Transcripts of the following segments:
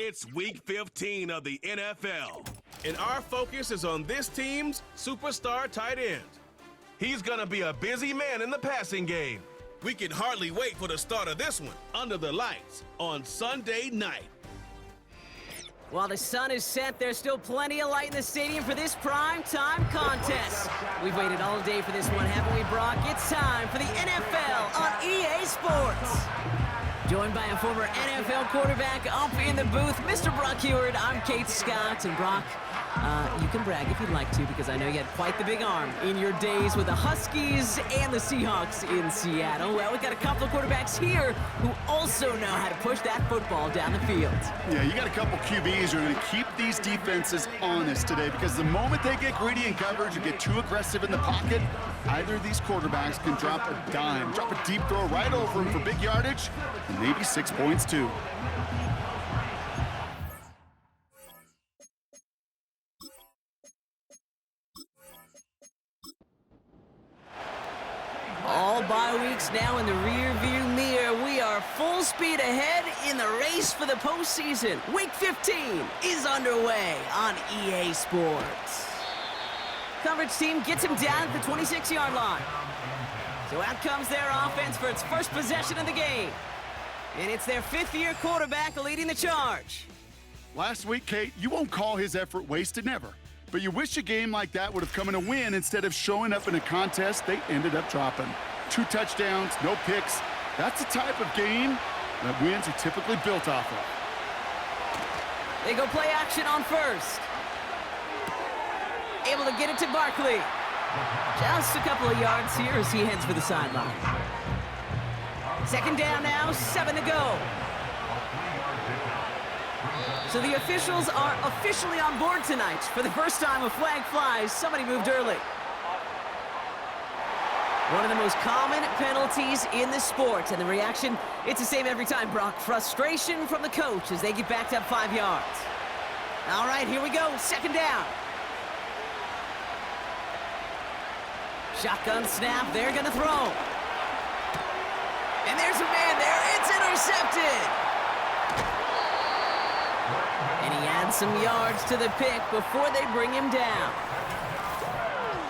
It's Week 15 of the NFL, and our focus is on this team's superstar tight end. He's gonna be a busy man in the passing game. We can hardly wait for the start of this one under the lights on Sunday night. While the sun is set, there's still plenty of light in the stadium for this prime-time contest. We've waited all day for this one, haven't we, Brock? It's time for the NFL on EA Sports. Joined by a former NFL quarterback up in the booth, Mr. Brock Heward. I'm Kate Scott, and Brock, you can brag if you'd like to, because I know you had quite the big arm in your days with the Huskies and the Seahawks in Seattle. Well, we've got a couple of quarterbacks here who also know how to push that football down the field. Yeah, you got a couple QBs who are going to keep these defenses honest today, because the moment they get greedy in coverage or get too aggressive in the pocket, either of these quarterbacks can drop a dime, drop a deep throw right over him for big yardage, and maybe 6 points too. All bye weeks now in the rear-view mirror. We are full speed ahead in the race for the postseason. Week 15 is underway on EA Sports. Coverage team gets him down at the 26-yard line. So out comes their offense for its first possession of the game. And it's their fifth-year quarterback leading the charge. Last week, Kate, you won't call his effort wasted, never. But you wish a game like that would have come in a win instead of showing up in a contest they ended up dropping. 2 touchdowns, no picks. That's the type of game that wins are typically built off of. They go play action on first. Able to get it to Barkley. Just a couple of yards here as he heads for the sideline. Second down now, 7 to go. So the officials are officially on board tonight. For the first time, a flag flies. Somebody moved early. One of the most common penalties in the sport. And the reaction, it's the same every time, Brock. Frustration from the coach as they get backed up 5 yards. All right, here we go. Second down. Shotgun snap. They're going to throw. And there's a man there. It's intercepted. And he adds some yards to the pick before they bring him down.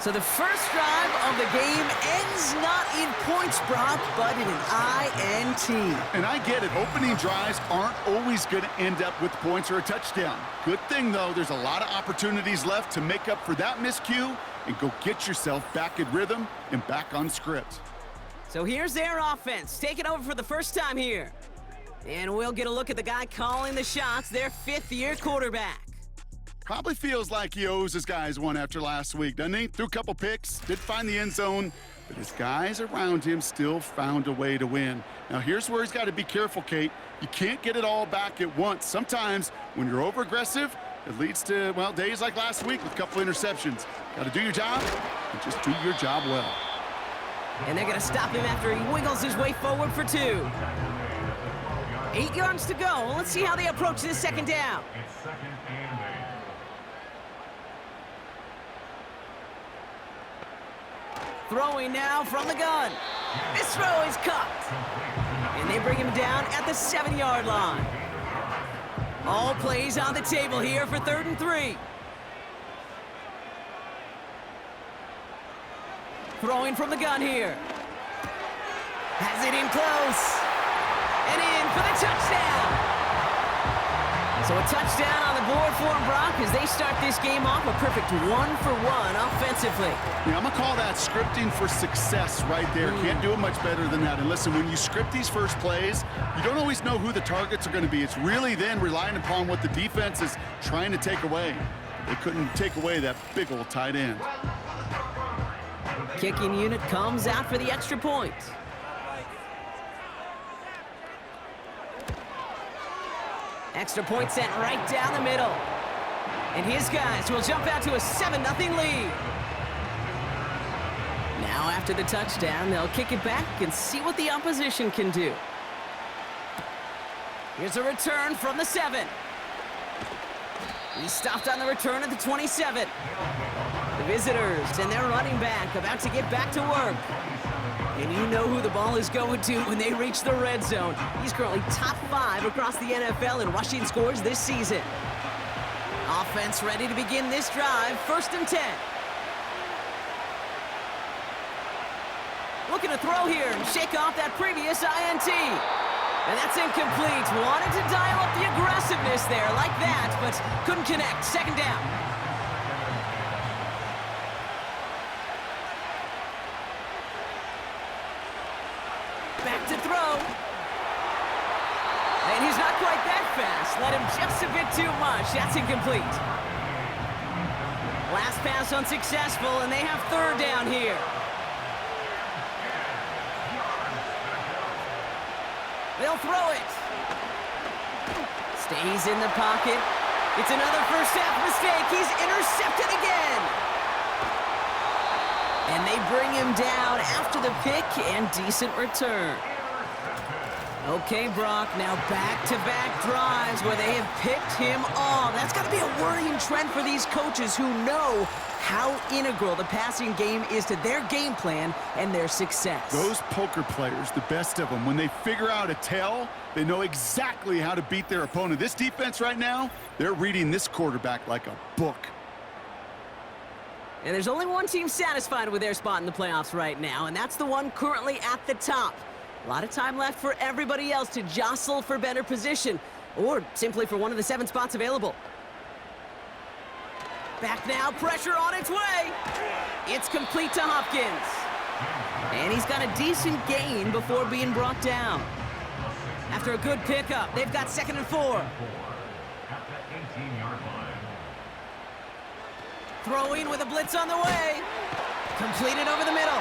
So the first drive of the game ends not in points, Brock, but in an INT. And I get it. Opening drives aren't always going to end up with points or a touchdown. Good thing, though, there's a lot of opportunities left to make up for that miscue and go get yourself back in rhythm and back on script. So here's their offense, taking over for the first time here. And we'll get a look at the guy calling the shots, their fifth-year quarterback. Probably feels like he owes his guys one after last week, doesn't he? Threw a couple picks, did find the end zone, but his guys around him still found a way to win. Now, here's where he's got to be careful, Kate. You can't get it all back at once. Sometimes, when you're over-aggressive, it leads to, well, days like last week with a couple interceptions. Got to do your job, and just do your job well. And they're going to stop him after he wiggles his way forward for 2. 8 yards to go. Let's see how they approach this second down. Throwing now from the gun. This throw is caught. And they bring him down at the 7-yard line. All plays on the table here for 3rd and 3. Throwing from the gun here. Has it in close. And in for the touchdown. So a touchdown on the board for him, Brock, as they start this game off a perfect 1-for-1 offensively. Yeah, I'm going to call that scripting for success right there. Can't do it much better than that. And listen, when you script these first plays, you don't always know who the targets are going to be. It's really then relying upon what the defense is trying to take away. They couldn't take away that big old tight end. Kicking unit comes out for the extra point. Extra point sent right down the middle. And his guys will jump out to a 7-0 lead. Now after the touchdown, they'll kick it back and see what the opposition can do. Here's a return from the 7. He stopped on the return at the 27. The visitors and their running back about to get back to work. And you know who the ball is going to when they reach the red zone. He's currently top 5 across the NFL in rushing scores this season. Offense ready to begin this drive, 1st and 10. Looking to throw here and shake off that previous INT. And that's incomplete. Wanted to dial up the aggressiveness there like that, but couldn't connect. 2nd down. Back to throw. And he's not quite that fast. Let him just a bit too much. That's incomplete. Last pass unsuccessful, and they have 3rd down here. They'll throw it. Stays in the pocket. It's another first half mistake. He's intercepted again. And they bring him down after the pick and decent return. Okay, Brock, now back-to-back drives where they have picked him off. That's got to be a worrying trend for these coaches who know how integral the passing game is to their game plan and their success. Those poker players, the best of them, when they figure out a tell, they know exactly how to beat their opponent. This defense right now, they're reading this quarterback like a book. And there's only one team satisfied with their spot in the playoffs right now, and that's the one currently at the top. A lot of time left for everybody else to jostle for better position, or simply for one of the 7 spots available. Back now, pressure on its way. It's complete to Hopkins. And he's got a decent gain before being brought down. After a good pickup, they've got 2nd and 4. Throwing with a blitz on the way. Completed over the middle.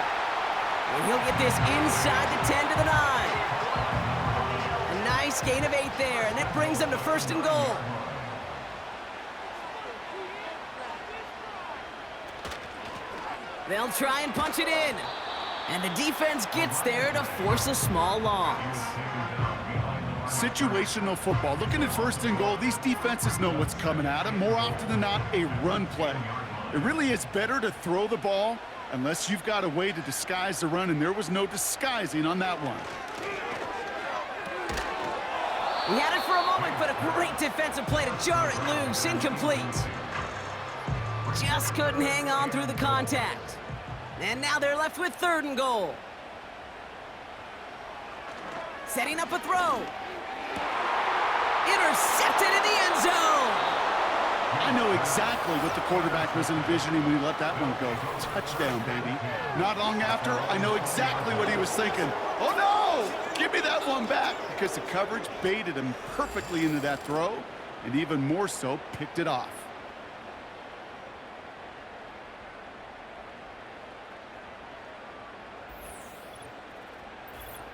And he'll get this inside the 10 to the 9. A nice gain of 8 there, and that brings them to 1st and goal. They'll try and punch it in. And the defense gets there to force a small loss. Situational football. Looking at 1st and goal, these defenses know what's coming at them. More often than not, a run play. It really is better to throw the ball unless you've got a way to disguise the run, and there was no disguising on that one. He had it for a moment, but a great defensive play to jar it loose. Incomplete. Just couldn't hang on through the contact. And now they're left with 3rd and goal. Setting up a throw. Intercepted in the end zone. I know exactly what the quarterback was envisioning when he let that one go. Touchdown, baby. Not long after, I know exactly what he was thinking. Oh, no! Give me that one back! Because the coverage baited him perfectly into that throw, and even more so, picked it off.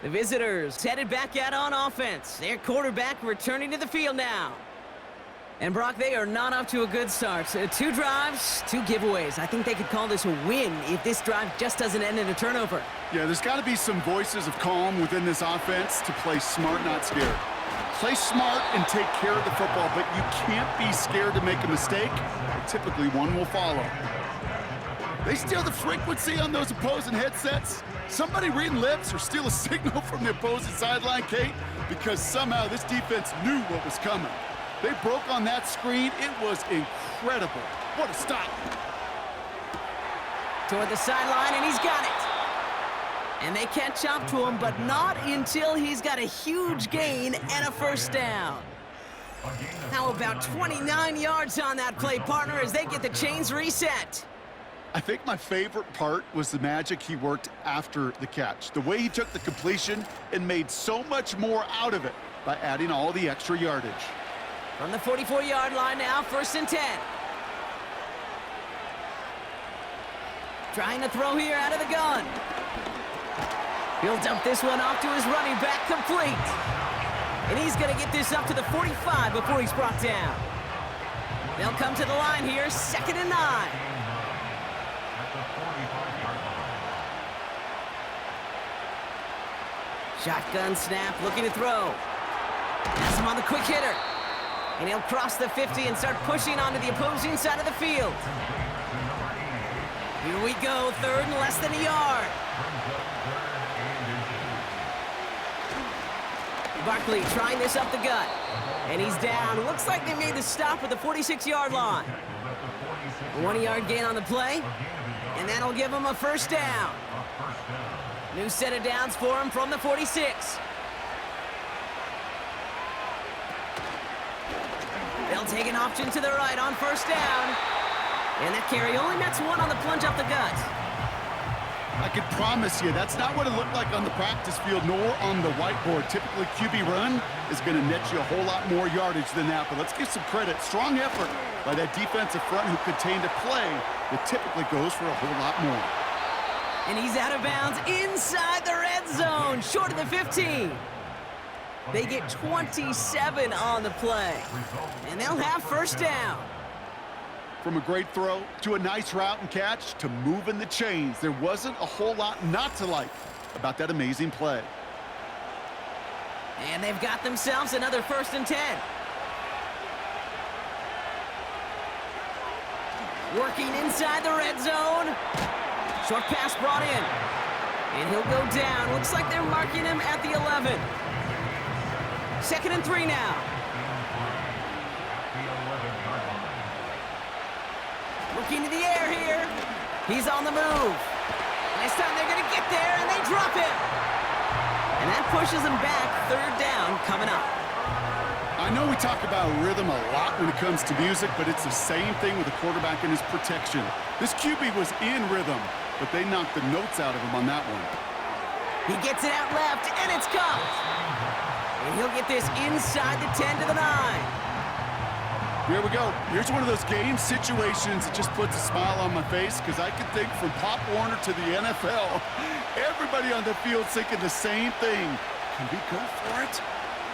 The visitors headed back out on offense. Their quarterback returning to the field now. And Brock, they are not off to a good start. 2 drives, 2 giveaways. I think they could call this a win if this drive just doesn't end in a turnover. Yeah, there's got to be some voices of calm within this offense to play smart, not scared. Play smart and take care of the football, but you can't be scared to make a mistake. Typically, one will follow. They steal the frequency on those opposing headsets. Somebody reading lips or steal a signal from the opposing sideline, Kate, because somehow this defense knew what was coming. They broke on that screen. It was incredible. What a stop. Toward the sideline, and he's got it. And they catch up to him, but not until he's got a huge gain and a 1st down. How about 29 yards on that play, partner, as they get the chains reset? I think my favorite part was the magic he worked after the catch. The way he took the completion and made so much more out of it by adding all the extra yardage. From the 44-yard line now, 1st and 10. Trying to throw here out of the gun. He'll dump this one off to his running back, complete. And he's going to get this up to the 45 before he's brought down. They'll come to the line here, 2nd and 9. Shotgun snap, looking to throw. Has him on the quick hitter. And he'll cross the 50 and start pushing onto the opposing side of the field. Here we go, 3rd and less than a yard. Barkley trying this up the gut. And he's down. Looks like they made the stop at the 46-yard line. A 1-yard gain on the play, and that'll give him a first down. New set of downs for him from the 46. They'll take an option to the right on first down. And that carry only nets one on the plunge up the gut. I can promise you that's not what it looked like on the practice field nor on the whiteboard. Typically, QB run is going to net you a whole lot more yardage than that. But let's give some credit. Strong effort by that defensive front who contained a play that typically goes for a whole lot more. And he's out of bounds inside the red zone, short of the 15. They get 27 on the play, and they'll have first down. From a great throw to a nice route and catch to moving the chains, there wasn't a whole lot not to like about that amazing play. And they've got themselves another 1st and 10. Working inside the red zone. Short pass brought in. And he'll go down. Looks like they're marking him at the 11. 2nd and 3 now. Looking to the air here. He's on the move. And this time they're going to get there, and they drop him. And that pushes them back. 3rd down coming up. I know we talk about rhythm a lot when it comes to music, but it's the same thing with the quarterback and his protection. This QB was in rhythm, but they knocked the notes out of him on that one. He gets it out left, and it's caught. And he'll get this inside the 10 to the 9. Here we go. Here's one of those game situations that just puts a smile on my face because I can think from Pop Warner to the NFL, everybody on the field thinking the same thing. Can we go for it?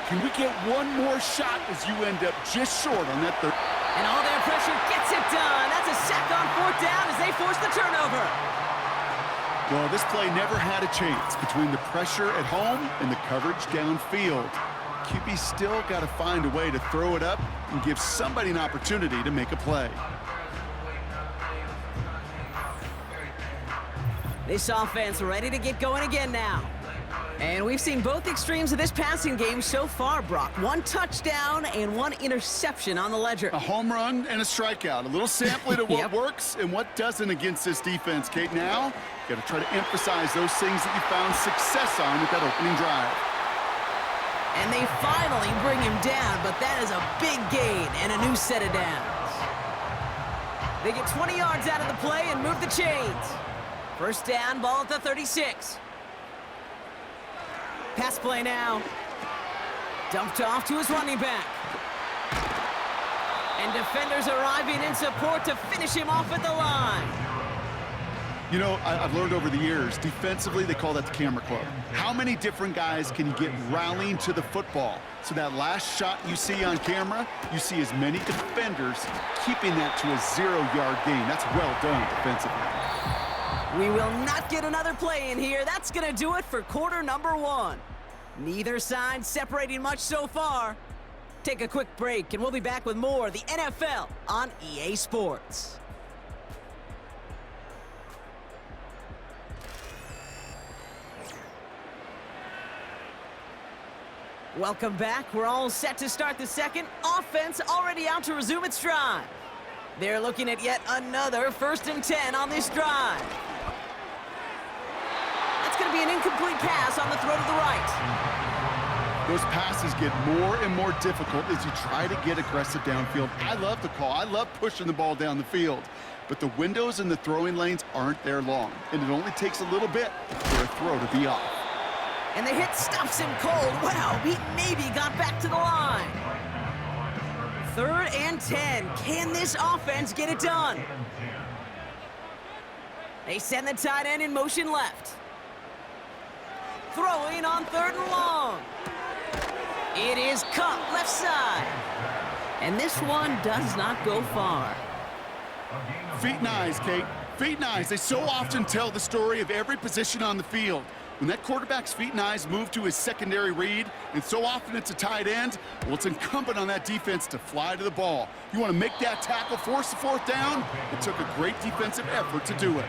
Can we get one more shot as you end up just short on that third? And all their pressure gets it done. That's a sack on 4th down as they force the turnover. Well, this play never had a chance between the pressure at home and the coverage downfield. QB still got to find a way to throw it up and give somebody an opportunity to make a play. This offense ready to get going again now. And we've seen both extremes of this passing game so far, Brock. 1 touchdown and 1 interception on the ledger. A home run and a strikeout. A little sampling of what works and what doesn't against this defense, Kate. Now, got to try to emphasize those things that you found success on with that opening drive. And they finally bring him down, but that is a big gain and a new set of downs. They get 20 yards out of the play and move the chains. First down, ball at the 36. Pass play now. Dumped off to his running back. And defenders arriving in support to finish him off at the line. You know, I've learned over the years, defensively, they call that the camera club. How many different guys can you get rallying to the football? So that last shot you see on camera, you see as many defenders keeping that to a 0-yard gain. That's well done defensively. We will not get another play in here. That's going to do it for quarter number 1. Neither side separating much so far. Take a quick break, and we'll be back with more of the NFL on EA Sports. Welcome back. We're all set to start the second. Offense already out to resume its drive. They're looking at yet another 1st and 10 on this drive. That's going to be an incomplete pass on the throw to the right. Those passes get more and more difficult as you try to get aggressive downfield. I love the call. I love pushing the ball down the field. But the windows in the throwing lanes aren't there long, and it only takes a little bit for a throw to be off. And the hit stops him cold. Wow, he maybe got back to the line. 3rd and 10. Can this offense get it done? They send the tight end in motion left. Throwing on 3rd and long. It is caught left side. And this one does not go far. Feet and eyes, Kate. Feet and eyes. They so often tell the story of every position on the field. When that quarterback's feet and eyes move to his secondary read, and so often it's a tight end, well, it's incumbent on that defense to fly to the ball. You want to make that tackle, force the 4th down? It took a great defensive effort to do it.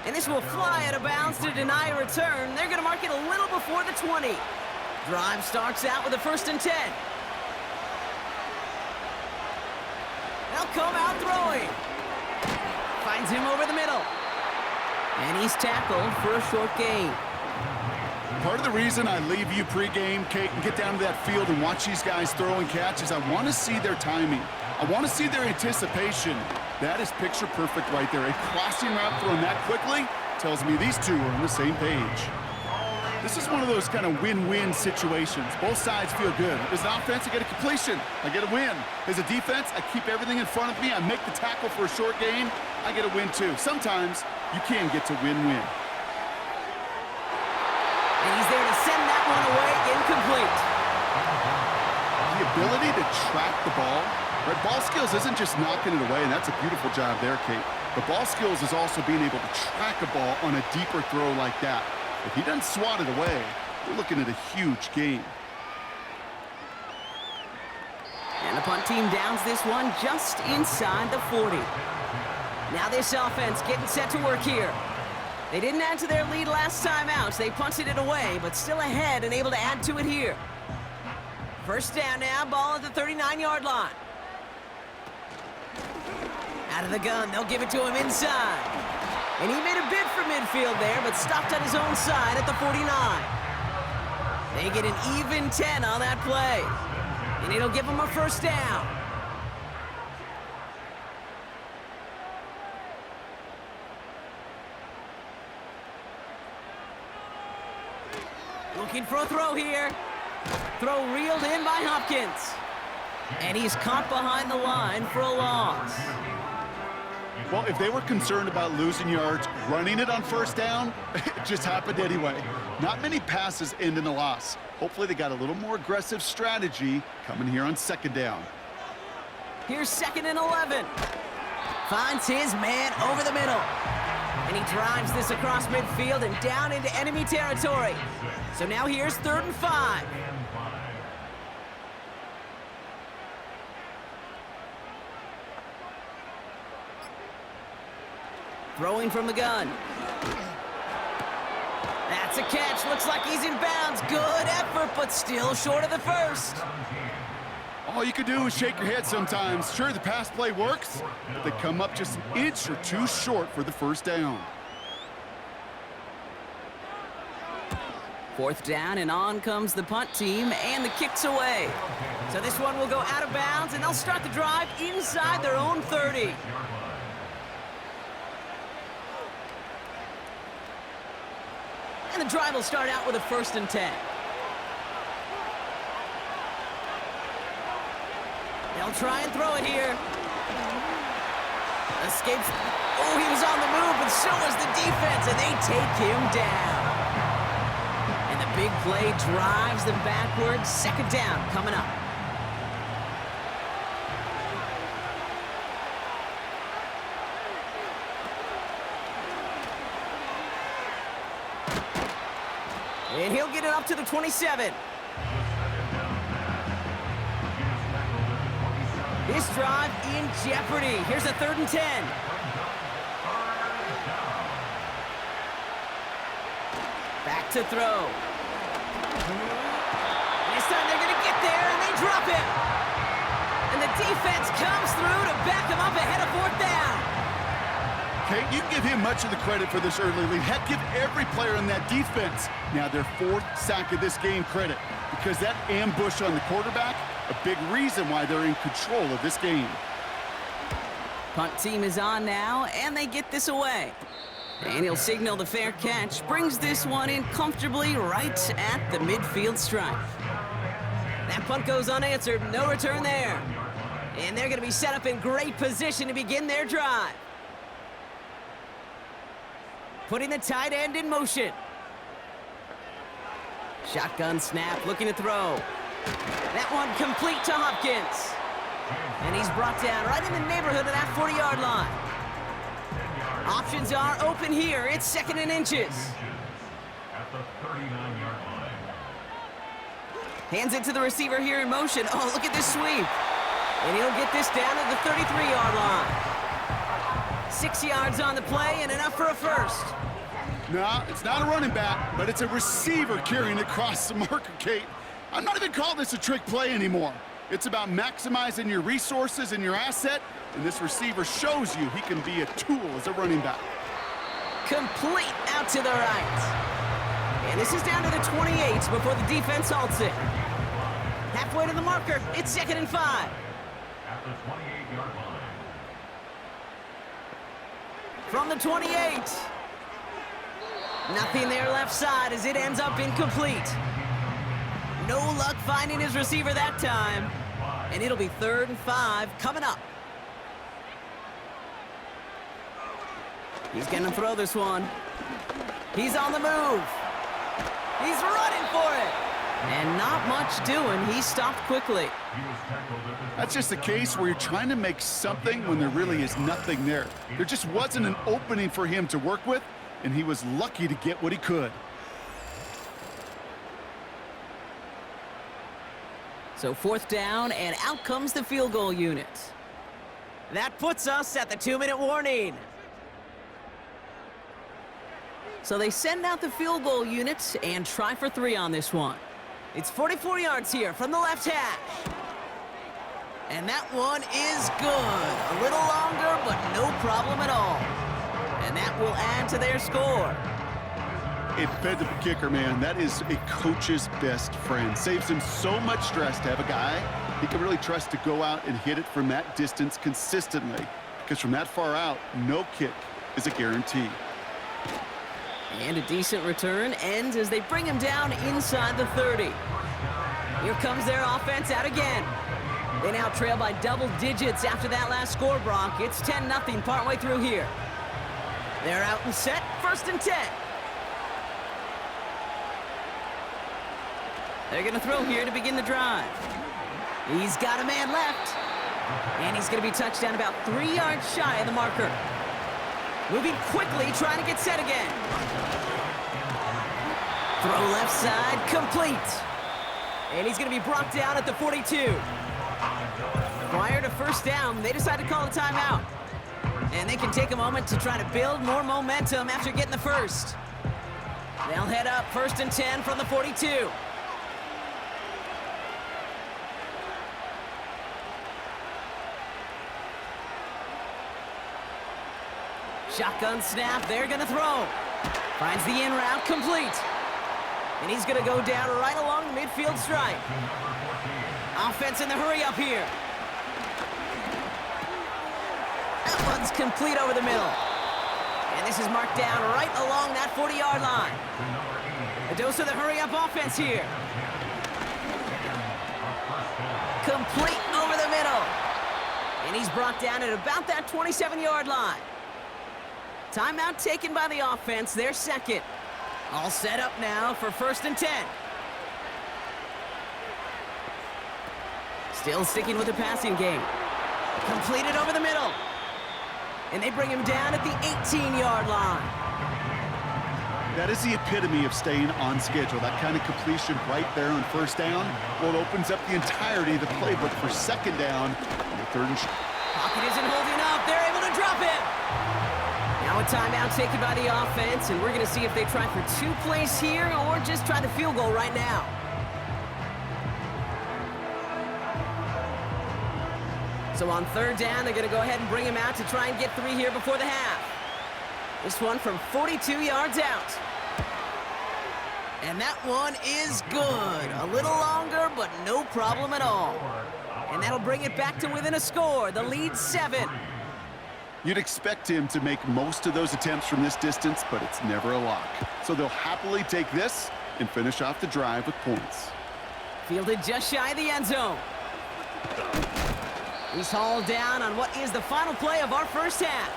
And this will fly out of bounds to deny a return. They're going to mark it a little before the 20. Drive starts out with a 1st and 10. They'll come out throwing. Finds him over the middle. And he's tackled for a short gain. Part of the reason I leave you pregame, Kate, and get down to that field and watch these guys throw and catch is I want to see their timing. I want to see their anticipation. That is picture perfect right there. A crossing route thrown that quickly tells me these two are on the same page. This is one of those kind of win-win situations. Both sides feel good. As an offense, I get a completion. I get a win. As a defense, I keep everything in front of me. I make the tackle for a short gain. I get a win too. Sometimes you can get to win-win. And he's there to send that one away, incomplete. The ability to track the ball. Right, ball skills isn't just knocking it away, and that's a beautiful job there, Kate. But ball skills is also being able to track a ball on a deeper throw like that. If he doesn't swat it away, we're looking at a huge gain. And the punt team downs this one just inside the 40. Now this offense getting set to work here. They didn't add to their lead last time out, so they punted it away, but still ahead and able to add to it here. 1st down now, ball at the 39-yard line. Out of the gun, they'll give it to him inside. And he made a bid for midfield there, but stopped on his own side at the 49. They get an even 10 on that play. And it'll give them a 1st down. Looking for a throw here. Throw reeled in by Hopkins. And he's caught behind the line for a loss. Well, if they were concerned about losing yards, running it on 1st down, it just happened anyway. Not many passes end in a loss. Hopefully they got a little more aggressive strategy coming here on 2nd down. Here's 2nd and 11. Finds his man over the middle. And he drives this across midfield and down into enemy territory. So now here's 3rd and 5. Throwing from the gun. That's a catch. Looks like he's in bounds. Good effort, but still short of the 1st. All you can do is shake your head sometimes. Sure, the pass play works, but they come up just an inch or two short for the 1st down. 4th down, and on comes the punt team, and the kick's away. So this one will go out of bounds, and they'll start the drive inside their own 30. And the drive will start out with a 1st and 10. They'll try and throw it here. Escapes. Oh, he was on the move, but so was the defense, and they take him down. And the big play drives them backwards. 2nd down coming up. And he'll get it up to the 27. This drive in jeopardy. Here's a 3rd and 10. Back to throw. This time they're going to get there, and they drop him. And the defense comes through to back him up ahead of 4th down. Okay, you can give him much of the credit for this early lead. Heck, give every player in that defense now their 4th sack of this game credit, because that ambush on the quarterback, a big reason why they're in control of this game. Punt team is on now, and they get this away. And he'll signal the fair catch, brings this one in comfortably right at the midfield stripe. That punt goes unanswered, no return there. And they're going to be set up in great position to begin their drive. Putting the tight end in motion. Shotgun snap, looking to throw. That one complete to Hopkins. And he's brought down right in the neighborhood of that 40-yard line. Options are open here. It's 2nd and inches. At the 39-yard line. Hands it to the receiver here in motion. Oh, look at this sweep. And he'll get this down to the 33-yard line. 6 yards on the play and enough for a 1st. No, it's not a running back, but it's a receiver carrying across the marker, Kate. I'm not even calling this a trick play anymore. It's about maximizing your resources and your asset, and this receiver shows you he can be a tool as a running back. Complete out to the right. And this is down to the 28 before the defense halts it. Halfway to the marker, it's 2nd and 5. At the 28-yard line. From the 28. Nothing there left side as it ends up incomplete. No luck finding his receiver that time. And it'll be 3rd and 5 coming up. He's going to throw this one. He's on the move. He's running for it. And not much doing. He stopped quickly. That's just a case where you're trying to make something when there really is nothing there. There just wasn't an opening for him to work with, and he was lucky to get what he could. So 4th down, and out comes the field goal unit. That puts us at the 2-minute warning. So they send out the field goal unit and try for 3 on this one. It's 44 yards here from the left hash. And that one is good. A little longer, but no problem at all. And that will add to their score. A dependable kicker, man. That is a coach's best friend. Saves him so much stress to have a guy he can really trust to go out and hit it from that distance consistently. Because from that far out, no kick is a guarantee. And a decent return ends as they bring him down inside the 30. Here comes their offense out again. They now trail by double digits after that last score, Brock. It's 10-0 partway through here. They're out and set, 1st and 10. They're going to throw here to begin the drive. He's got a man left. And he's going to be touched down about 3 yards shy of the marker. Moving quickly, trying to get set again. Throw left side, complete. And he's going to be brought down at the 42. Prior to 1st down, they decide to call a timeout. And they can take a moment to try to build more momentum after getting the first. They'll head up 1st and 10 from the 42. Shotgun snap, they're gonna throw. Finds the in route, complete. And he's gonna go down right along the midfield stripe. Offense in the hurry up here. That one's complete over the middle. And this is marked down right along that 40-yard line. A dose of the hurry up offense here. Complete over the middle. And he's brought down at about that 27-yard line. Timeout taken by the offense, their 2nd. All set up now for 1st and 10. Still sticking with the passing game. Completed over the middle. And they bring him down at the 18-yard line. That is the epitome of staying on schedule. That kind of completion right there on 1st down. Well, it opens up the entirety of the playbook for 2nd down and the 3rd and short. Pocket isn't holding up. They're able to drop it. Now a timeout taken by the offense, and we're going to see if they try for 2 plays here or just try the field goal right now. So on 3rd down, they're going to go ahead and bring him out to try and get 3 here before the half. This one from 42 yards out. And that one is good. A little longer, but no problem at all. And that'll bring it back to within a score. The lead 7. You'd expect him to make most of those attempts from this distance, but it's never a lock. So they'll happily take this and finish off the drive with points. Fielded just shy of the end zone. He's hauled down on what is the final play of our 1st half.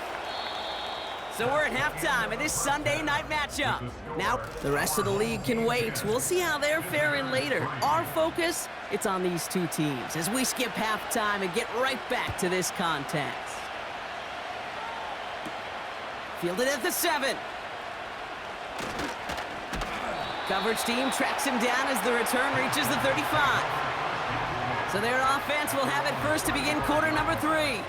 So we're at halftime of this Sunday night matchup. Now, the rest of the league can wait. We'll see how they're faring later. Our focus, it's on these 2 teams as we skip halftime and get right back to this contest. Fielded at the 7. Coverage team tracks him down as the return reaches the 35. So their offense will have it first to begin quarter number 3.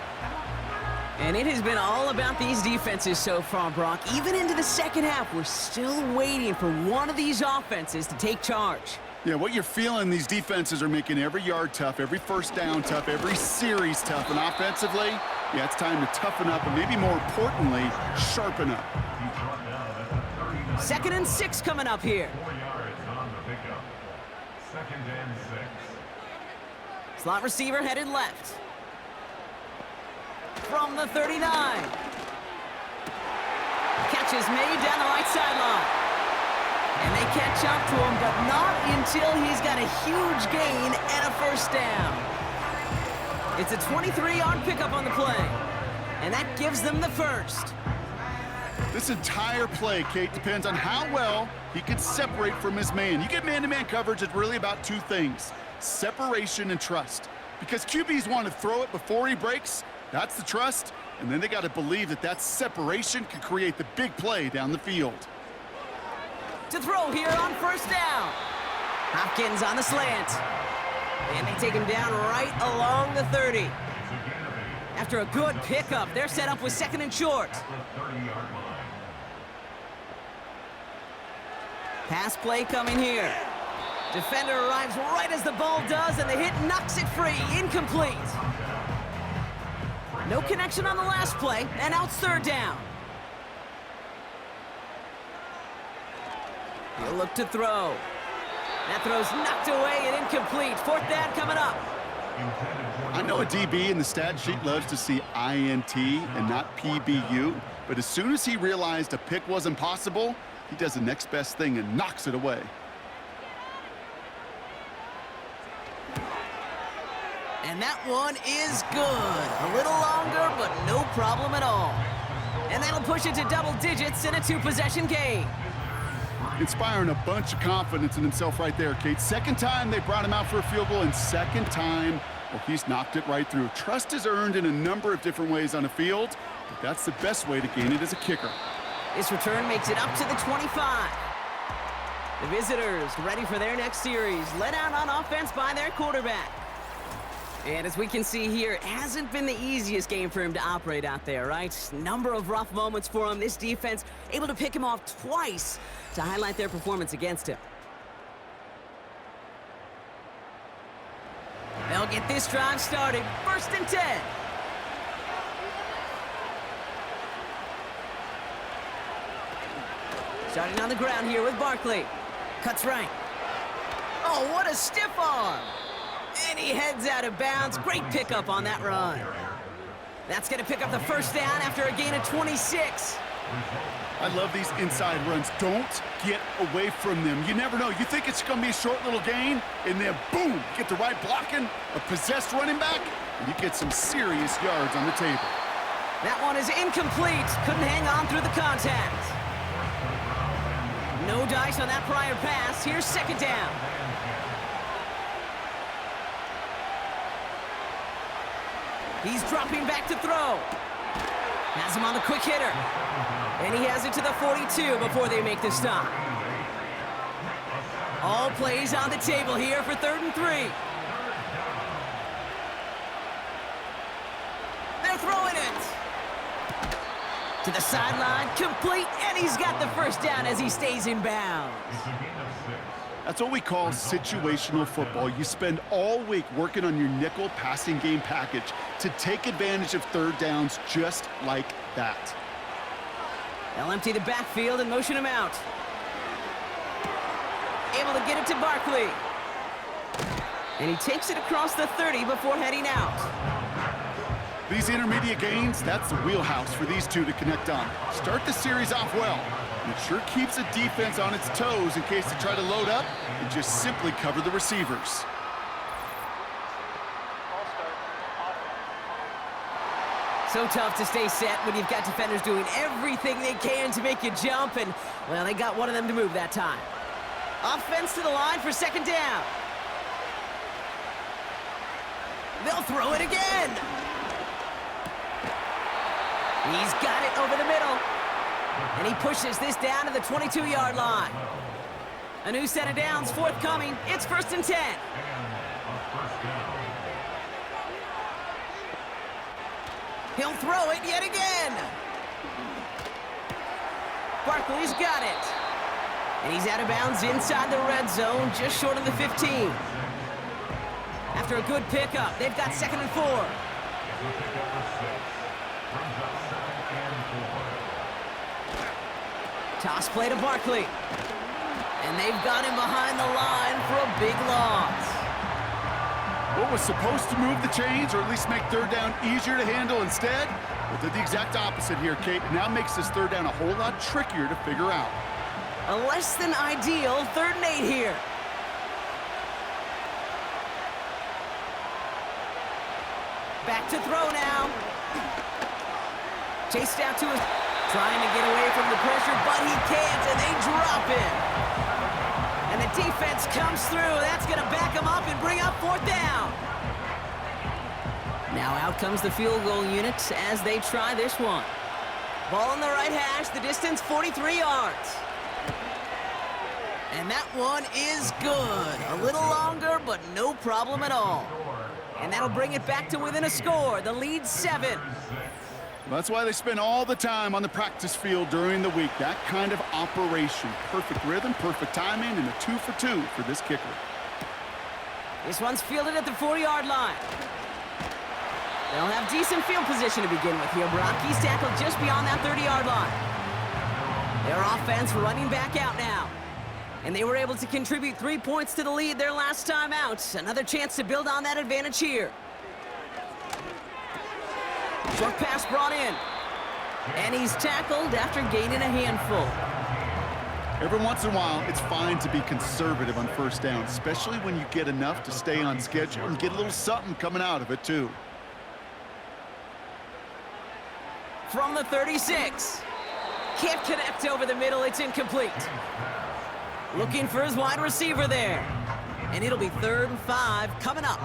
And it has been all about these defenses so far, Brock. Even into the second half, we're still waiting for one of these offenses to take charge. Yeah, what you're feeling, these defenses are making every yard tough, every first down tough, every series tough. And offensively, yeah, it's time to toughen up and maybe more importantly, sharpen up. 2nd and 6 coming up here. 4 yards on the pickup. 2nd and 6. Slot receiver headed left. From the 39. Catch is made down the right sideline. And they catch up to him, but not until he's got a huge gain and a first down. It's a 23-yard pickup on the play. And that gives them the first. This entire play, Kate, depends on how well he can separate from his man. You get man-to-man coverage, it's really about two things: separation and trust. Because QBs want to throw it before he breaks, that's the trust, and then they got to believe that that separation can create the big play down the field. To throw here on first down. Hopkins on the slant. And they take him down right along the 30. After a good pickup, they're set up with 2nd and short. Pass play coming here. Defender arrives right as the ball does, and the hit knocks it free. Incomplete. No connection on the last play, and now it's 3rd down. He'll look to throw. That throw's knocked away and incomplete. 4th down coming up. I know a DB in the stat sheet loves to see INT and not PBU, but as soon as he realized a pick wasn't possible, he does the next best thing and knocks it away. And that one is good. A little longer, but no problem at all. And that'll push it to double digits in a 2-possession game. Inspiring a bunch of confidence in himself right there, Kate. 2nd time they brought him out for a field goal, and 2nd time, well, he's knocked it right through. Trust is earned in a number of different ways on the field, but that's the best way to gain it as a kicker. This return makes it up to the 25. The visitors ready for their next series, led out on offense by their quarterback. And as we can see here, it hasn't been the easiest game for him to operate out there, right? Number of rough moments for him. This defense able to pick him off twice to highlight their performance against him. They'll get this drive started. 1st and 10. Starting on the ground here with Barkley. Cuts right. Oh, what a stiff arm. And he heads out of bounds. Great pickup on that run. That's going to pick up the first down after a gain of 26. I love these inside runs. Don't get away from them. You never know. You think it's going to be a short little gain, and then boom, get the right blocking, a possessed running back, and you get some serious yards on the table. That one is incomplete. Couldn't hang on through the contact. No dice on that prior pass. Here's 2nd down. He's dropping back to throw. Has him on the quick hitter. And he has it to the 42 before they make the stop. All plays on the table here for 3rd and 3. They're throwing it. To the sideline, complete, and he's got the first down as he stays in bounds. That's what we call situational football. You spend all week working on your nickel passing game package to take advantage of 3rd downs just like that. They'll empty the backfield and motion him out. Able to get it to Barkley. And he takes it across the 30 before heading out. These intermediate gains, that's the wheelhouse for these two to connect on. Start the series off well. It sure keeps the defense on its toes in case they try to load up and just simply cover the receivers. So tough to stay set when you've got defenders doing everything they can to make you jump, and, well, they got one of them to move that time. Offense to the line for 2nd down. They'll throw it again. He's got it over the middle. And he pushes this down to the 22-yard line. A new set of downs forthcoming. It's 1st and 10. He'll throw it yet again. Barkley's got it. And he's out of bounds inside the red zone, just short of the 15. After a good pickup, they've got 2nd and 4. Toss play to Barkley. And they've got him behind the line for a big loss. What was supposed to move the chains, or at least make third down easier to handle instead? Well, did the exact opposite here, Kate. It now makes this third down a whole lot trickier to figure out. A less than ideal 3rd and 8 here. Back to throw now. Chased out to his... Trying to get away from the pressure, but he can't, and they drop it. And the defense comes through. That's going to back him up and bring up 4th down. Now out comes the field goal unit as they try this one. Ball on the right hash, the distance 43 yards. And that one is good. A little longer, but no problem at all. And that'll bring it back to within a score. The lead's 7. That's why they spend all the time on the practice field during the week. That kind of operation. Perfect rhythm, perfect timing, and a 2 for 2 for this kicker. This one's fielded at the 4-yard line. They'll have decent field position to begin with here, Brock. He's tackled just beyond that 30-yard line. Their offense running back out now. And they were able to contribute 3 points to the lead their last time out. Another chance to build on that advantage here. Short pass brought in. And he's tackled after gaining a handful. Every once in a while, it's fine to be conservative on 1st down, especially when you get enough to stay on schedule and get a little something coming out of it, too. From the 36. Can't connect over the middle. It's incomplete. Looking for his wide receiver there. And it'll be 3rd and 5 coming up.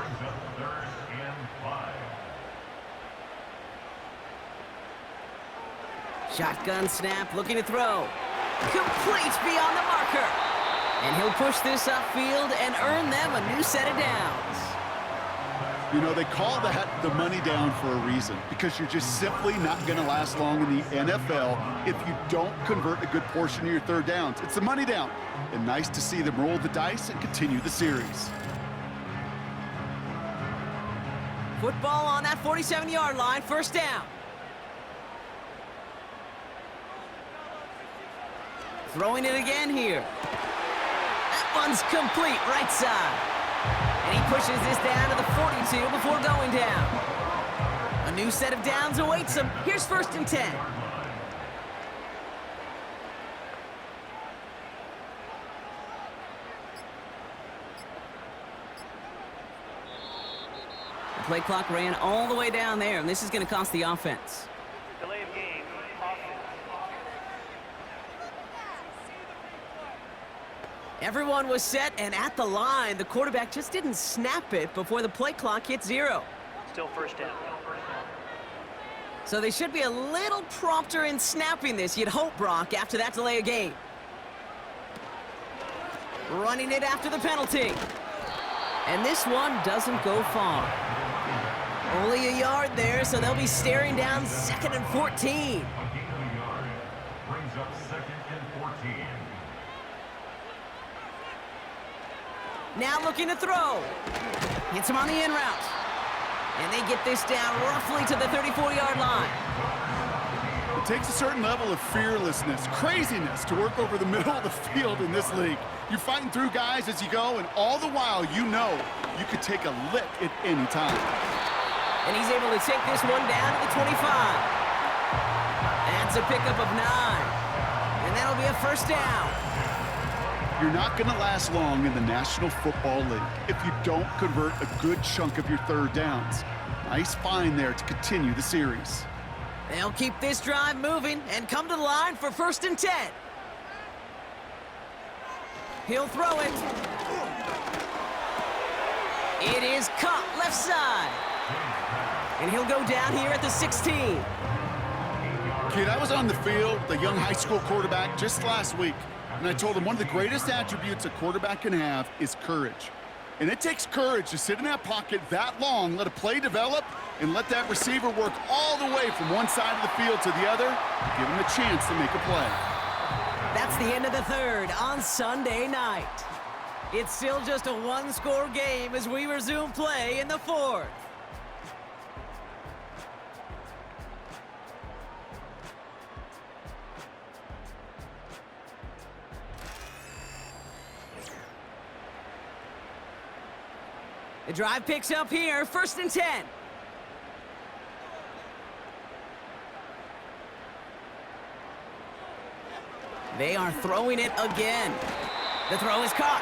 Shotgun snap, looking to throw. Complete beyond the marker. And he'll push this upfield and earn them a new set of downs. You know, they call that the money down for a reason, because you're just simply not going to last long in the NFL if you don't convert a good portion of your 3rd downs. It's the money down. And nice to see them roll the dice and continue the series. Football on that 47-yard line, 1st down. Throwing it again here. That one's complete, right side. And he pushes this down to the 42 before going down. A new set of downs awaits him. Here's 1st and 10. The play clock ran all the way down there, and this is going to cost the offense. Delay of game. Everyone was set and at the line. The quarterback just didn't snap it before the play clock hit 0. Still 1st down. So they should be a little prompter in snapping this, you'd hope, Brock, after that delay of game. Running it after the penalty. And this one doesn't go far. Only a yard there, so they'll be staring down 2nd and 14. Brings up 2nd and 14. Now looking to throw. Hits him on the in route. And they get this down roughly to the 34-yard line. It takes a certain level of fearlessness, craziness to work over the middle of the field in this league. You're fighting through guys as you go, and all the while you know you could take a lick at any time. And he's able to take this one down to the 25. That's a pickup of 9. And that'll be a 1st down. You're not going to last long in the National Football League if you don't convert a good chunk of your 3rd downs. Nice find there to continue the series. They'll keep this drive moving and come to the line for 1st and 10. He'll throw it. It is caught left side. And he'll go down here at the 16. Kid, I was on the field with a young high school quarterback just last week. And I told him one of the greatest attributes a quarterback can have is courage. And it takes courage to sit in that pocket that long, let a play develop, and let that receiver work all the way from one side of the field to the other, give him a chance to make a play. That's the end of the third on Sunday night. It's still just a one-score game as we resume play in the fourth. The drive picks up here, 1st and 10. They are throwing it again. The throw is caught.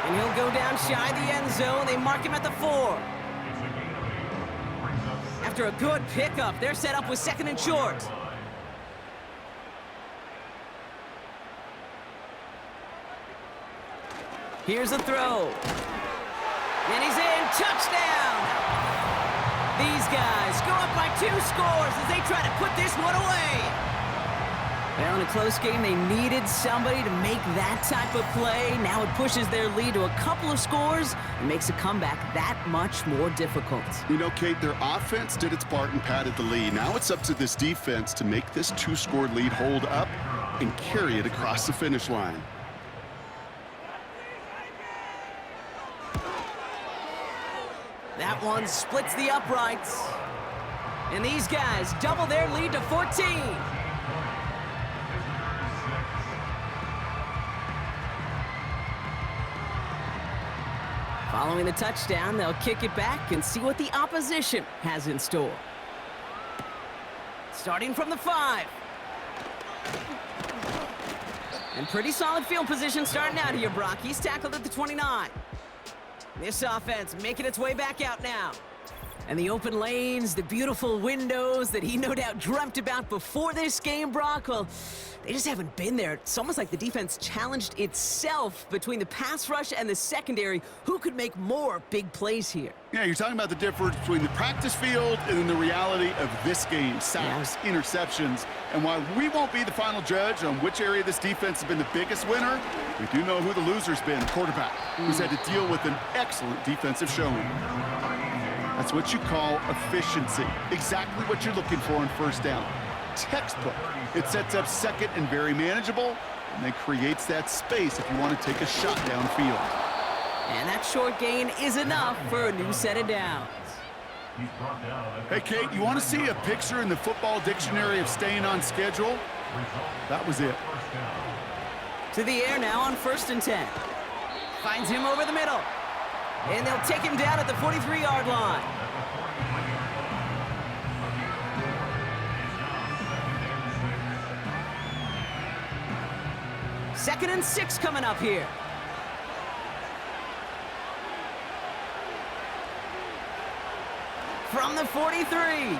And he'll go down shy of the end zone. They mark him at the 4. After a good pickup, they're set up with 2nd and short. Here's a throw. And he's in. Touchdown! These guys go up by 2 scores as they try to put this one away. Well, in a close game, they needed somebody to make that type of play. Now it pushes their lead to a couple of scores and makes a comeback that much more difficult. You know, Kate, their offense did its part and padded the lead. Now it's up to this defense to make this 2-score lead hold up and carry it across the finish line. That one splits the uprights. And these guys double their lead to 14. Following the touchdown, they'll kick it back and see what the opposition has in store. Starting from the 5. And pretty solid field position starting out here, Brock. He's tackled at the 29. This offense making its way back out now. And the open lanes, the beautiful windows that he no doubt dreamt about before this game, Brock, well, they just haven't been there. It's almost like the defense challenged itself between the pass rush and the secondary. Who could make more big plays here? Yeah, you're talking about the difference between the practice field and then the reality of this game. Sacks, interceptions. And while we won't be the final judge on which area this defense has been the biggest winner, we do know who the loser's been, the quarterback, who's had to deal with an excellent defensive showing. That's what you call efficiency. Exactly what you're looking for on 1st down. Textbook. It sets up 2nd and very manageable, and then creates that space if you want to take a shot downfield. And that short gain is enough for a new set of downs. Hey, Kate, you want to see a picture in the football dictionary of staying on schedule? That was it. To the air now on 1st and 10. Finds him over the middle. And they'll take him down at the 43-yard line. Second and 6 coming up here. From the 43.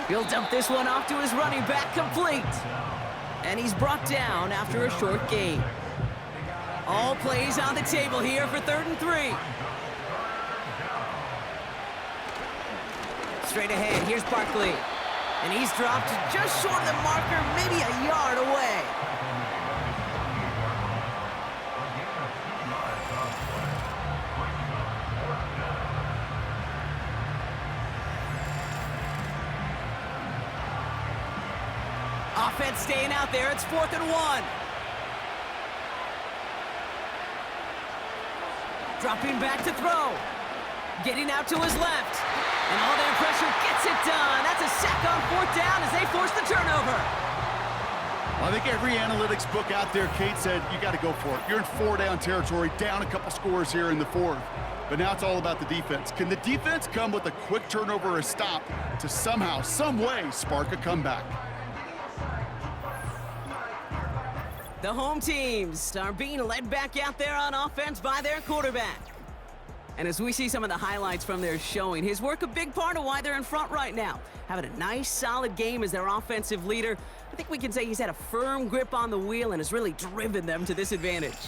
He'll dump this one off to his running back, complete. And he's brought down after a short gain. All plays on the table here for 3rd and 3. Straight ahead, here's Barkley. And he's dropped just short of the marker, maybe a yard away. Offense staying out there, it's 4th and 1. Dropping back to throw. Getting out to his left. And all their pressure gets it done. That's a sack on 4th down as they force the turnover. Well, I think every analytics book out there, Kate, said you got to go for it. You're in 4-down territory, down a couple scores here in the 4th. But now it's all about the defense. Can the defense come with a quick turnover or a stop to somehow, some way, spark a comeback? The home teams are being led back out there on offense by their quarterback. And as we see some of the highlights from their showing, his work a big part of why they're in front right now. Having a nice, solid game as their offensive leader. I think we can say he's had a firm grip on the wheel and has really driven them to this advantage.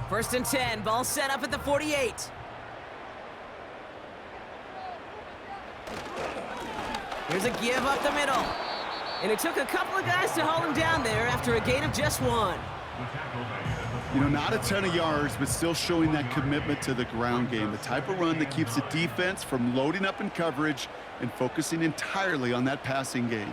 First and 10, ball set up at the 48. Here's a give up the middle. And it took a couple of guys to hold him down there after a gain of just 1. You know, not a ton of yards, but still showing that commitment to the ground game, the type of run that keeps the defense from loading up in coverage and focusing entirely on that passing game.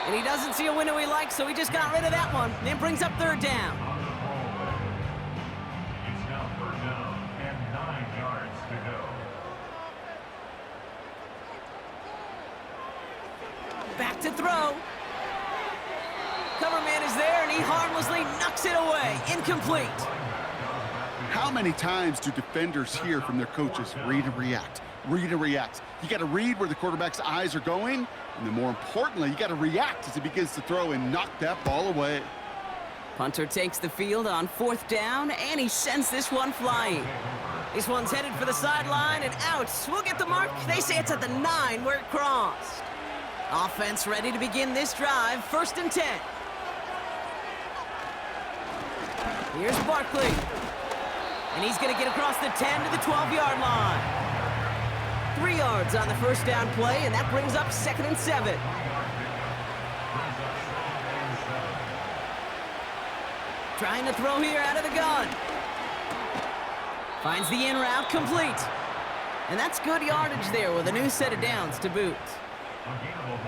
And he doesn't see a window he likes, so he just got rid of that one. And brings up 3rd down. It's now 3rd down and 9 yards to go. Back to throw. Cover man is there, and he harmlessly knocks it away. Incomplete. How many times do defenders hear from their coaches, read and react, read and react? You got to read where the quarterback's eyes are going, and then more importantly, you got to react as he begins to throw and knock that ball away. Punter takes the field on 4th down, and he sends this one flying. This one's headed for the sideline and out. We'll get the mark. They say it's at the 9 where it crossed. Offense ready to begin this drive. 1st and 10. Here's Barkley. And he's going to get across the 10 to the 12-yard line. 3 yards on the 1st down play, and that brings up 2nd and 7. Trying to throw here out of the gun. Finds the in route complete. And that's good yardage there with a new set of downs to boot.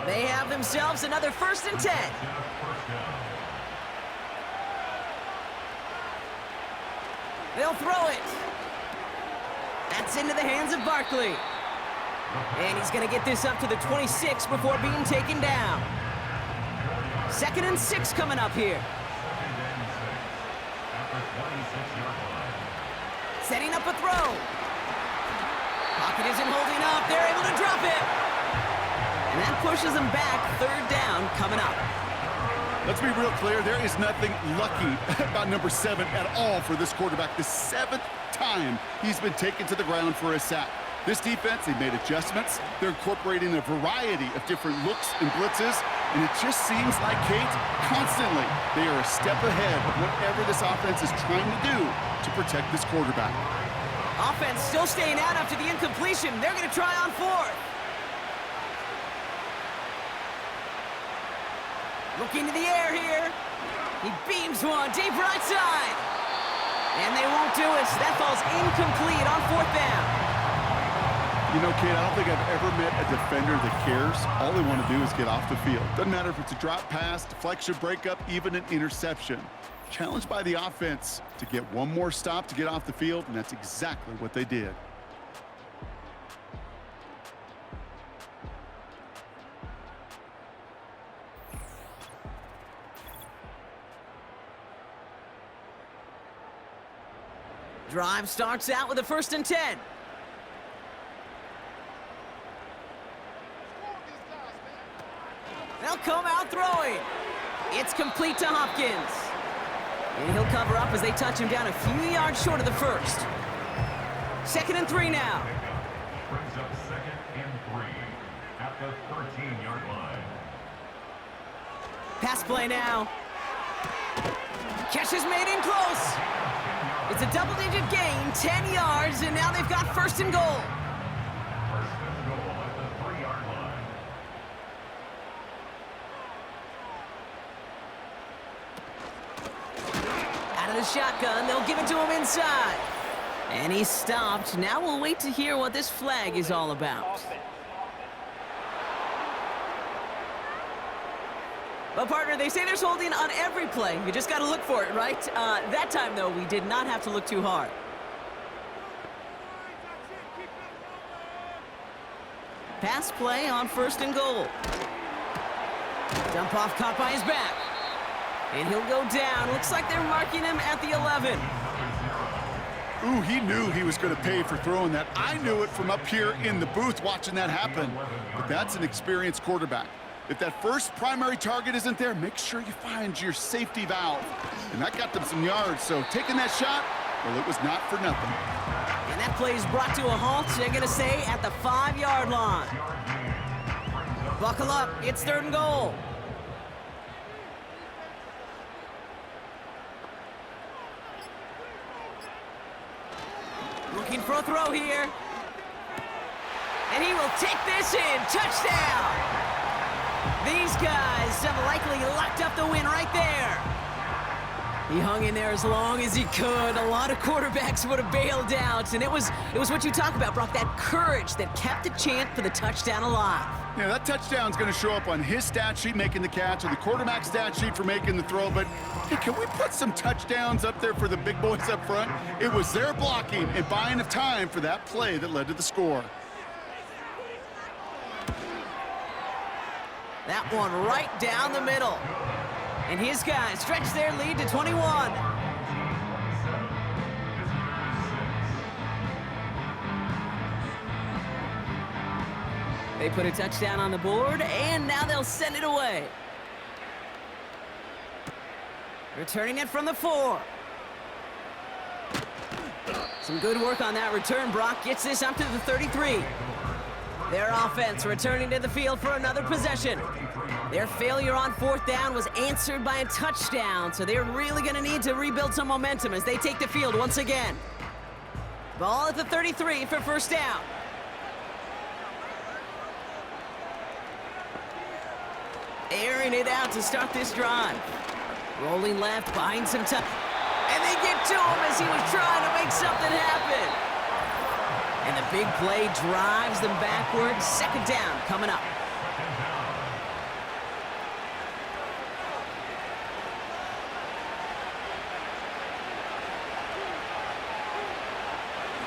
They have themselves another 1st and 10. They'll throw it. That's into the hands of Barkley. And he's going to get this up to the 26 before being taken down. 2nd and 6 coming up here. Setting up a throw. Pocket isn't holding up. They're able to drop it. And that pushes them back. 3rd down coming up. Let's be real clear, there is nothing lucky about number 7 at all for this quarterback. The 7th time he's been taken to the ground for a sack. This defense, they made adjustments. They're incorporating a variety of different looks and blitzes, and it just seems like, Kate, constantly they are a step ahead of whatever this offense is trying to do to protect this quarterback. Offense still staying out after the incompletion. They're going to try on 4th. Looking to the air here. He beams one deep right side. And they won't do it. That falls incomplete on 4th down. You know, Kate, I don't think I've ever met a defender that cares. All they want to do is get off the field. Doesn't matter if it's a drop pass, deflection, breakup, even an interception. Challenged by the offense to get one more stop to get off the field, and that's exactly what they did. Drive starts out with a 1st and 10. They'll come out throwing. It's complete to Hopkins. And he'll cover up as they touch him down a few yards short of the 1st. 2nd and 3 now. Brings up 2nd and 3 at the 13-yard line. Pass play now. Catch is made in close. It's a double-digit gain, 10 yards, and now they've got 1st and goal. 1st and goal at the 3-yard line. Out of the shotgun, they'll give it to him inside. And he's stopped. Now we'll wait to hear what this flag is all about. Well, partner, they say there's holding on every play. You just got to look for it, right? That time, though, we did not have to look too hard. Pass play on 1st and goal. Dump off caught by his back. And he'll go down. Looks like they're marking him at the 11. Ooh, he knew he was going to pay for throwing that. I knew it from up here in the booth watching that happen. But that's an experienced quarterback. If that first primary target isn't there, make sure you find your safety valve. And that got them some yards, so taking that shot, well, it was not for nothing. And that play is brought to a halt, they're going to say, at the 5-yard line. Buckle up, it's 3rd and goal. Looking for a throw here. And he will take this in. Touchdown! These guys have likely locked up the win right there. He hung in there as long as he could. A lot of quarterbacks would have bailed out. And it was what you talk about, Brock, that courage that kept the chant for the touchdown alive. Yeah, that touchdown's going to show up on his stat sheet making the catch and the quarterback stat sheet for making the throw. But hey, can we put some touchdowns up there for the big boys up front? It was their blocking and buying of time for that play that led to the score. That one right down the middle. And his guys stretch their lead to 21. They put a touchdown on the board, and now they'll send it away. Returning it from the 4. Some good work on that return. Brock gets this up to the 33. Their offense returning to the field for another possession. Their failure on 4th down was answered by a touchdown, so they're really going to need to rebuild some momentum as they take the field once again. Ball at the 33 for first down. Airing it out to start this drive. Rolling left, behind some time. And they get to him as he was trying to make something happen. And the big play drives them backwards. Second down coming up.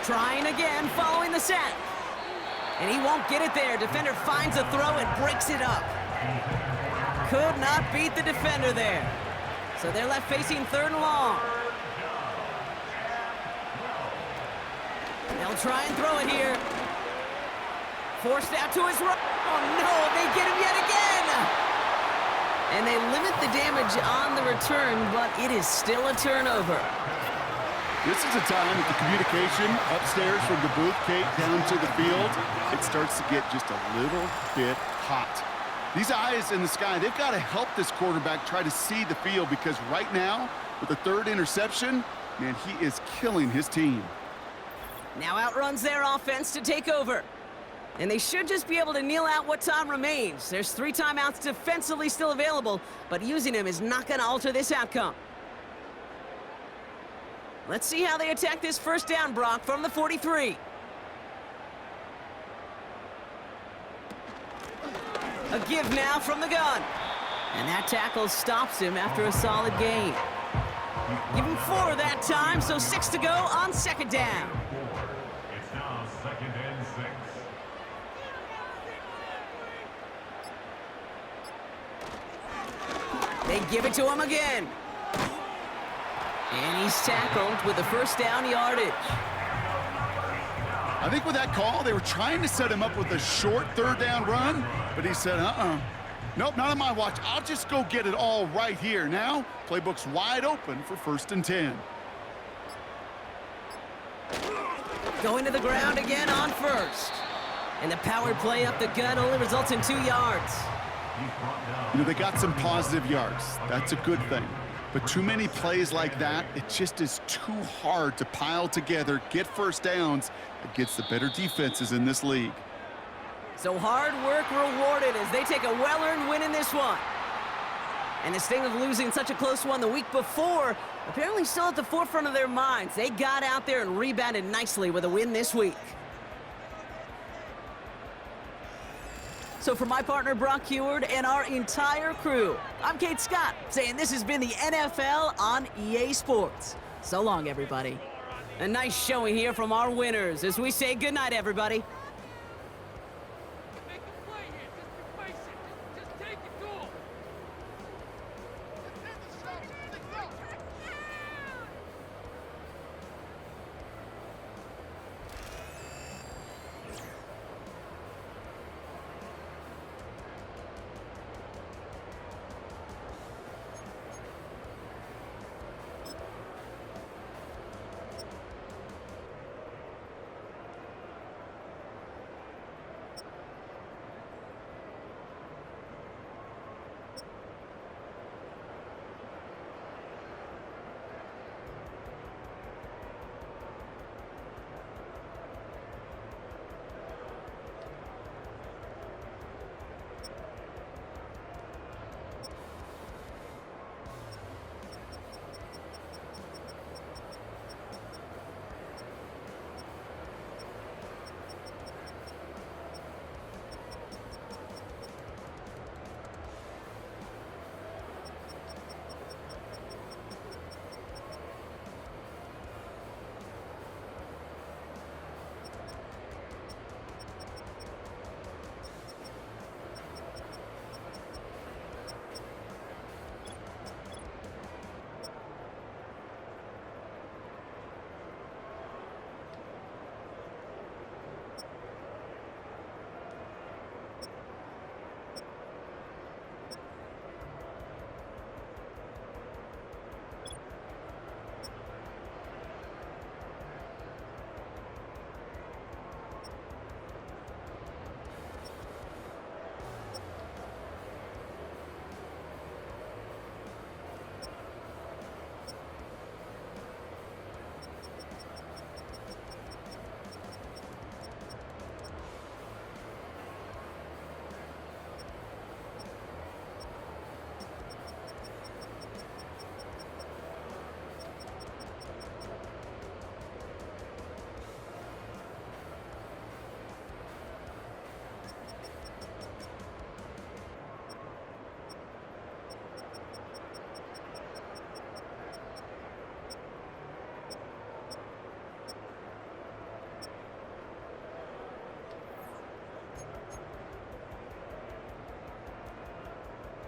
Trying again, following the set. And he won't get it there. Defender finds a throw and breaks it up. Could not beat the defender there. So they're left facing 3rd and long. They'll try and throw it here. Forced out to his right. Oh no, they get him yet again. And they limit the damage on the return, but it is still a turnover. This is a time that the communication upstairs from the booth, Kate, down to the field, it starts to get just a little bit hot. These eyes in the sky, they've got to help this quarterback try to see the field because right now, with the 3rd interception, man, he is killing his team. Now outruns their offense to take over. And they should just be able to kneel out what time remains. There's 3 timeouts defensively still available, but using them is not going to alter this outcome. Let's see how they attack this first down, Brock, from the 43. A give now from the gun. And that tackle stops him after a solid gain. Give him 4 that time, so 6 to go on second down. It's now 2nd and 6. They give it to him again. And he's tackled with the first down yardage. I think with that call, they were trying to set him up with a short 3rd down run, but he said, nope, not on my watch. I'll just go get it all right here. Now, playbook's wide open for 1st and 10. Going to the ground again on 1st. And the power play up the gut only results in 2 yards. You know, they got some positive yards. That's a good thing. But too many plays like that, it just is too hard to pile together, get first downs against the better defenses in this league. So hard work rewarded as they take a well-earned win in this one. And the sting of losing such a close one the week before, apparently still at the forefront of their minds. They got out there and rebounded nicely with a win this week. So for my partner, Brock Heward, and our entire crew, I'm Kate Scott, saying this has been the NFL on EA Sports. So long, everybody. A nice showing here from our winners as we say goodnight, everybody.